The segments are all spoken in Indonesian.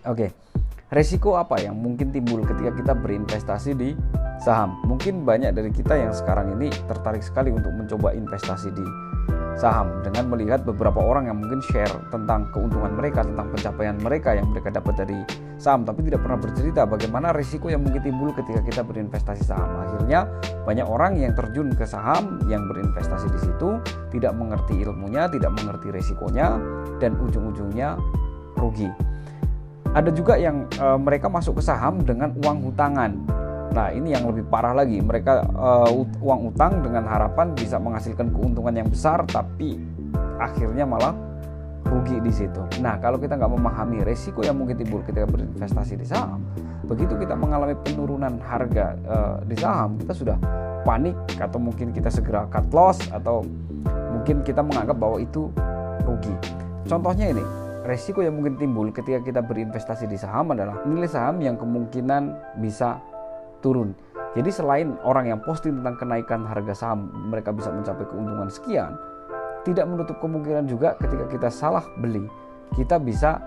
Oke, resiko apa yang mungkin timbul ketika kita berinvestasi di saham? Mungkin banyak dari kita yang sekarang ini tertarik sekali untuk mencoba investasi di saham dengan melihat beberapa orang yang mungkin share tentang keuntungan mereka, tentang pencapaian mereka yang mereka dapat dari saham, tapi tidak pernah bercerita bagaimana risiko yang mungkin timbul ketika kita berinvestasi saham. Akhirnya banyak orang yang terjun ke saham, yang berinvestasi di situ, tidak mengerti ilmunya, tidak mengerti risikonya, dan ujung-ujungnya rugi. Ada juga yang mereka masuk ke saham dengan uang hutangan. Nah, ini yang lebih parah lagi. Mereka uang utang dengan harapan bisa menghasilkan keuntungan yang besar, tapi akhirnya malah rugi di situ. Nah, kalau kita nggak memahami resiko yang mungkin timbul ketika berinvestasi di saham, begitu kita mengalami penurunan harga di saham, kita sudah panik, atau mungkin kita segera cut loss, atau mungkin kita menganggap bahwa itu rugi. Contohnya ini, resiko yang mungkin timbul ketika kita berinvestasi di saham adalah nilai saham yang kemungkinan bisa turun. Jadi selain orang yang posting tentang kenaikan harga saham, mereka bisa mencapai keuntungan sekian, tidak menutup kemungkinan juga ketika kita salah beli, kita bisa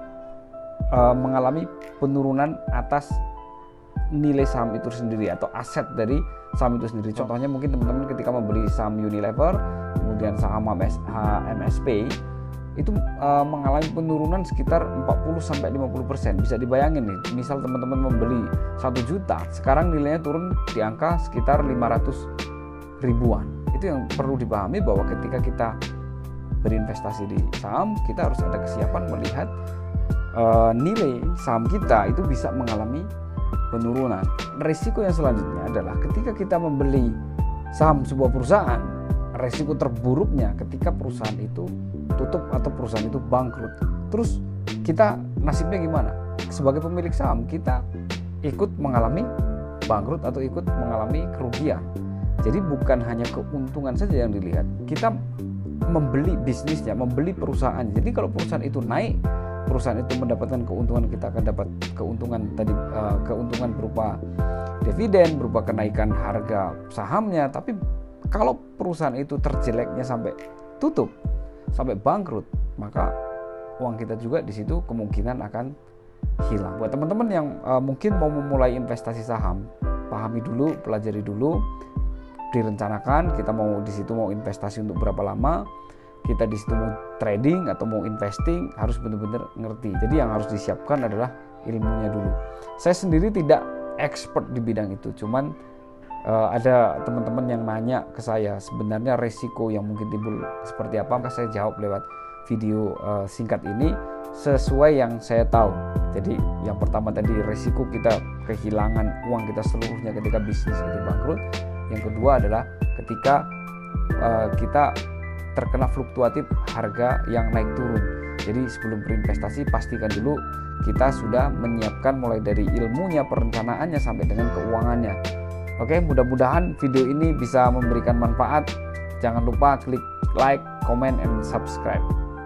mengalami penurunan atas nilai saham itu sendiri atau aset dari saham itu sendiri. Contohnya mungkin teman-teman ketika membeli saham Unilever, kemudian saham MSP, itu mengalami penurunan sekitar 40-50%. Bisa dibayangin nih, misal teman-teman membeli 1 juta, sekarang nilainya turun di angka sekitar 500 ribuan. Itu yang perlu dipahami, bahwa ketika kita berinvestasi di saham, kita harus ada kesiapan melihat nilai saham kita itu bisa mengalami penurunan. Risiko yang selanjutnya adalah ketika kita membeli saham sebuah perusahaan, risiko terburuknya ketika perusahaan itu tutup atau perusahaan itu bangkrut. Terus kita nasibnya gimana? Sebagai pemilik saham, kita ikut mengalami bangkrut atau ikut mengalami kerugian. Jadi bukan hanya keuntungan saja yang dilihat, kita membeli bisnisnya, membeli perusahaan. Jadi kalau perusahaan itu naik, perusahaan itu mendapatkan keuntungan, kita akan dapat keuntungan tadi, keuntungan berupa dividen, berupa kenaikan harga sahamnya. Tapi kalau perusahaan itu terjeleknya sampai tutup, sampai bangkrut, maka uang kita juga di situ kemungkinan akan hilang. Buat teman-teman yang mungkin mau memulai investasi saham, pahami dulu, pelajari dulu, direncanakan kita mau di situ mau investasi untuk berapa lama, kita di situ mau trading atau mau investing, harus benar-benar ngerti. Jadi yang harus disiapkan adalah ilmunya dulu. Saya sendiri tidak expert di bidang itu, cuman ada teman-teman yang nanya ke saya sebenarnya resiko yang mungkin timbul seperti apa, maka saya jawab lewat video singkat ini sesuai yang saya tahu. Jadi yang pertama tadi, resiko kita kehilangan uang kita seluruhnya ketika bisnis itu bangkrut. Yang kedua adalah ketika kita terkena fluktuatif harga yang naik turun. Jadi sebelum berinvestasi, pastikan dulu kita sudah menyiapkan mulai dari ilmunya, perencanaannya, sampai dengan keuangannya. Oke, mudah-mudahan video ini bisa memberikan manfaat. Jangan lupa klik like, comment, and subscribe.